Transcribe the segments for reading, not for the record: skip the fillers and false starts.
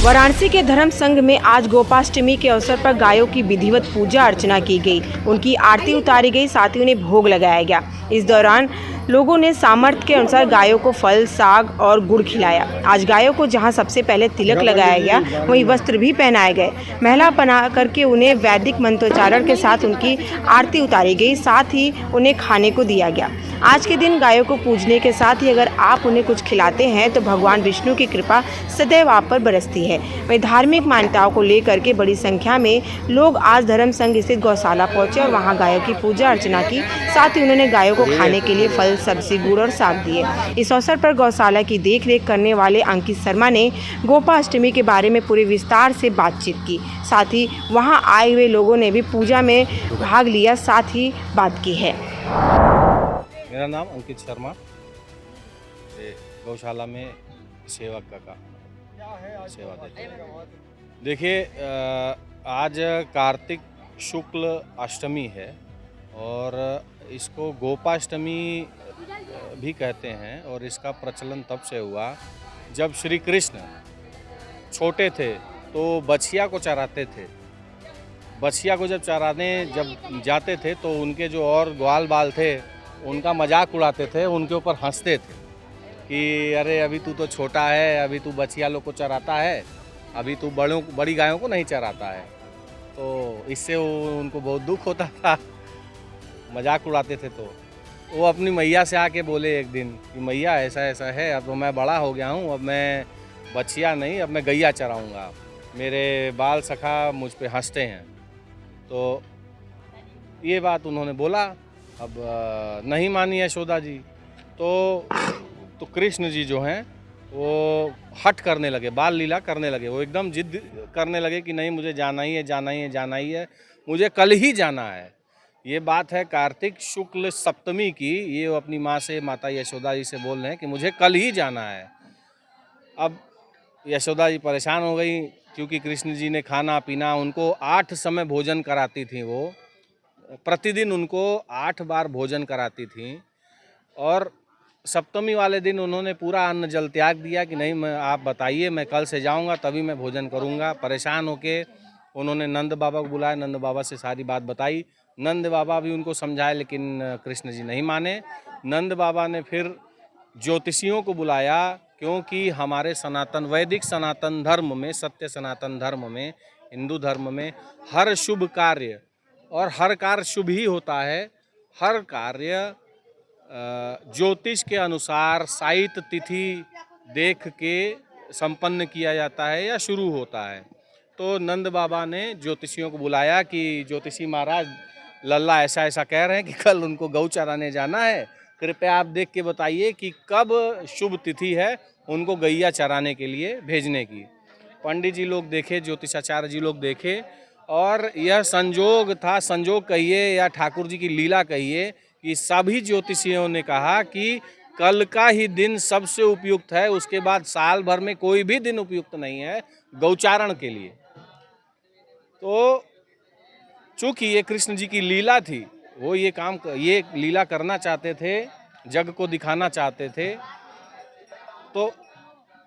वाराणसी के धर्म संघ में आज गोपाष्टमी के अवसर पर गायों की विधिवत पूजा अर्चना की गई, उनकी आरती उतारी गई, साथ ही उन्हें भोग लगाया गया। इस दौरान लोगों ने सामर्थ्य के अनुसार गायों को फल, साग और गुड़ खिलाया। आज गायों को जहां सबसे पहले तिलक लगाया गया, वहीं वस्त्र भी पहनाए गए। महिला बना करके उन्हें वैदिक मंत्रोच्चारण के साथ उनकी आरती उतारी गई, साथ ही उन्हें खाने को दिया गया। आज के दिन गायों को पूजने के साथ ही अगर आप उन्हें कुछ खिलाते हैं तो भगवान विष्णु की कृपा सदैव आप पर बरसती है। वहीं धार्मिक मान्यताओं को लेकर के बड़ी संख्या में लोग आज धर्म संघ स्थित गौशाला पहुंचे और वहां गायों की पूजा अर्चना की। साथ ही उन्होंने गायों को खाने के लिए फल, सब्जी, गुड़ और साग दिए। इस अवसर पर गौशाला की देखरेख करने वाले अंकित शर्मा ने गोपाष्टमी के बारे में पूरे विस्तार से बातचीत की। साथ ही वहां आए हुए लोगों ने भी पूजा में भाग लिया, साथ ही बात की है। मेरा नाम अंकित शर्मा, गौशाला में सेवक का सेवा देते हैं। देखिए, आज कार्तिक शुक्ल अष्टमी है और इसको गोपाष्टमी भी कहते हैं। और इसका प्रचलन तब से हुआ जब श्री कृष्ण छोटे थे तो बछिया को चराते थे। बछिया को जब चराने जाते थे तो उनके जो और ग्वाल बाल थे उनका मजाक उड़ाते थे, उनके ऊपर हंसते थे कि अरे अभी तू तो छोटा है, अभी तू बछिया लोग को चराता है, अभी तू बड़ी गायों को नहीं चराता है। तो इससे उनको बहुत दुख होता था, मजाक उड़ाते थे। तो वो अपनी मैया से आके बोले एक दिन कि मैया ऐसा ऐसा है, अब तो मैं बड़ा हो गया हूँ, अब मैं बछिया नहीं, अब मैं गैया चराऊँगा, मेरे बाल सखा मुझ पे हंसते हैं। तो ये बात उन्होंने बोला। अब नहीं मानी यशोदा जी, तो कृष्ण जी जो हैं वो हट करने लगे, बाल लीला करने लगे। वो एकदम जिद करने लगे कि नहीं, मुझे जाना ही है, जाना ही है, जाना ही है, मुझे कल ही जाना है। ये बात है कार्तिक शुक्ल सप्तमी की। ये वो अपनी माँ से, माता यशोदा जी से बोल रहे हैं कि मुझे कल ही जाना है। अब यशोदा जी परेशान हो गई क्योंकि कृष्ण जी ने खाना पीना, उनको 8 समय भोजन कराती थी। वो प्रतिदिन उनको 8 बार भोजन कराती थी। और सप्तमी वाले दिन उन्होंने पूरा अन्न जल त्याग दिया कि नहीं, मैं, आप बताइए, मैं कल से जाऊंगा तभी मैं भोजन करूंगा। परेशान होके उन्होंने नंद बाबा को बुलाया, नंद बाबा से सारी बात बताई। नंद बाबा भी उनको समझाए लेकिन कृष्ण जी नहीं माने। नंद बाबा ने फिर ज्योतिषियों को बुलाया, क्योंकि हमारे सनातन वैदिक सनातन धर्म में, सत्य सनातन धर्म में, हिंदू धर्म में हर शुभ कार्य और हर कार्य शुभ ही होता है। हर कार्य ज्योतिष के अनुसार साइत तिथि देख के संपन्न किया जाता है या शुरू होता है। तो नंद बाबा ने ज्योतिषियों को बुलाया कि ज्योतिषी महाराज, लल्ला ऐसा ऐसा कह रहे हैं कि कल उनको गौ चराने जाना है, कृपया आप देख के बताइए कि कब शुभ तिथि है उनको गैया चराने के लिए भेजने की। पंडित जी लोग देखे, ज्योतिषाचार्य जी लोग देखे, और यह संजोग था, संजोग कहिए या ठाकुर जी की लीला कहिए, कि सभी ज्योतिषियों ने कहा कि कल का ही दिन सबसे उपयुक्त है, उसके बाद साल भर में कोई भी दिन उपयुक्त नहीं है गौचारण के लिए। तो चूंकि ये कृष्ण जी की लीला थी, वो ये लीला करना चाहते थे, जग को दिखाना चाहते थे। तो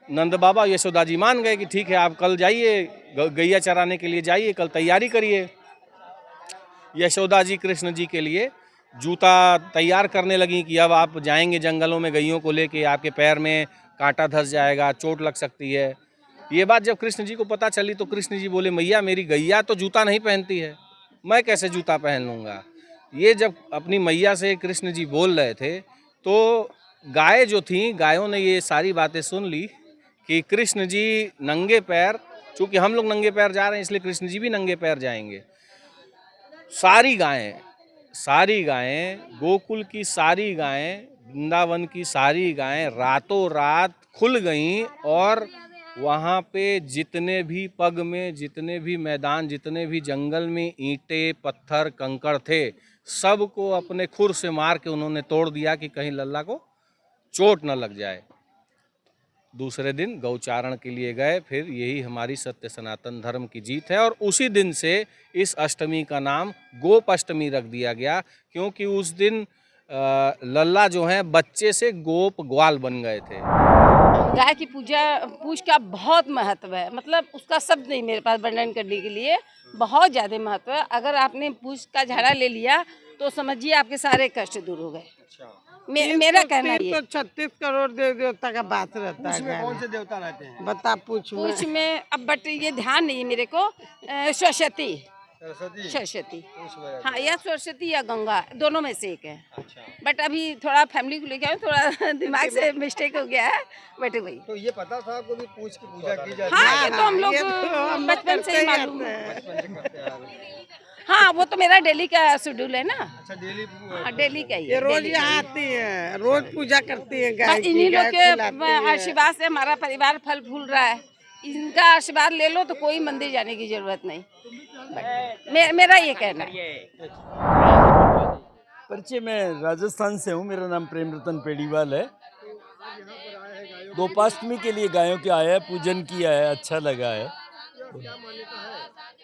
नंद बाबा यशोदा जी मान गए कि ठीक है, आप कल जाइए, गैया चराने के लिए जाइए, कल तैयारी करिए। यशोदा जी कृष्ण जी के लिए जूता तैयार करने लगी कि अब आप जाएंगे जंगलों में गैयों को लेके, आपके पैर में कांटा धंस जाएगा, चोट लग सकती है। ये बात जब कृष्ण जी को पता चली तो कृष्ण जी बोले, मैया मेरी गैया तो जूता नहीं पहनती है, मैं कैसे जूता पहन लूँगा। ये जब अपनी मैया से कृष्ण जी बोल रहे थे तो गाय जो थी, गायों ने ये सारी बातें सुन ली कि कृष्ण जी नंगे पैर, चूँकि हम लोग नंगे पैर जा रहे हैं इसलिए कृष्ण जी भी नंगे पैर जाएंगे। सारी गायें, गोकुल की सारी गायें, वृंदावन की सारी गायें रातों रात खुल गईं। और वहाँ पे जितने भी पग में, जितने भी मैदान, जितने भी जंगल में ईंटें, पत्थर, कंकड़ थे, सबको अपने खुर से मार के उन्होंने तोड़ दिया कि कहीं लल्ला को चोट न लग जाए। दूसरे दिन गौचारण के लिए गए। फिर यही हमारी सत्य सनातन धर्म की जीत है। और उसी दिन से इस अष्टमी का नाम गोपाष्टमी रख दिया गया, क्योंकि उस दिन लल्ला जो हैं बच्चे से गोप ग्वाल बन गए थे। गाय की पूज का बहुत महत्व है, मतलब उसका शब्द नहीं मेरे पास वर्णन करने के लिए, बहुत ज़्यादा महत्व है। अगर आपने पूज का झाड़ा ले लिया तो समझिए आपके सारे कष्ट दूर हो गए। मेरा कहना ये। 36 करोड़ देव देवता का बात रहता है। में कौन से देवता रहते हैं? बता पूछ में। पूछ में अब बट ये ध्यान नहीं है मेरे को। सरस्वती, सरस्वती सरस्वती, पूछ में रहते हाँ, या सरस्वती या गंगा, दोनों में से एक है। अच्छा, बट अभी थोड़ा फैमिली को लेके आए, थोड़ा दिमाग से मिस्टेक हो गया है, बट वही। तो ये पता था आपको भी पूछ की पूजा की जाती हाँ, ये तो हम लोग ये तो हम बचपन से ही करते ही मालूम है। आते हैं। है? करते आ रहे हैं। हाँ, वो तो मेरा डेली का शेड्यूल है ना। अच्छा, डेली हाँ, डेली का ही ये है, रोज डेली का ही। यहाँ आती है, रोज पूजा करती है गाय बस की। इन्हीं लोग गाय के खिलाती है। आशीर्वाद से हमारा परिवार फल फूल रहा है। इनका आशीर्वाद ले लो तो कोई मंदिर जाने की जरूरत नहीं। मेरा ये कहना है। परिचय, मैं राजस्थान से हूँ। मेरा नाम प्रेम रतन पेड़ीवाल है। गोपाष्टमी के लिए गायों के आया है, पूजन किया है, अच्छा लगा है।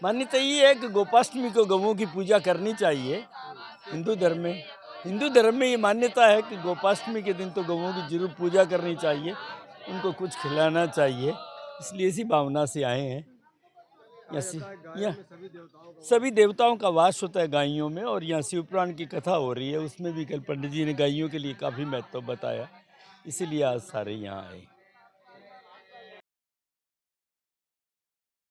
मान्यता ये है कि गोपाष्टमी को गौओं की पूजा करनी चाहिए। हिंदू धर्म में ये मान्यता है कि गोपाष्टमी के दिन तो गौओं की जरूर पूजा करनी चाहिए, उनको कुछ खिलाना चाहिए। इसलिए इसी भावना से आए हैं। यहाँ सभी देवताओं का वास होता है गायों में, और यहाँ शिव पुराण की कथा हो रही है, उसमें भी कल पंडित जी ने गायों के लिए काफ़ी महत्व बताया, इसीलिए आज सारे यहाँ आए।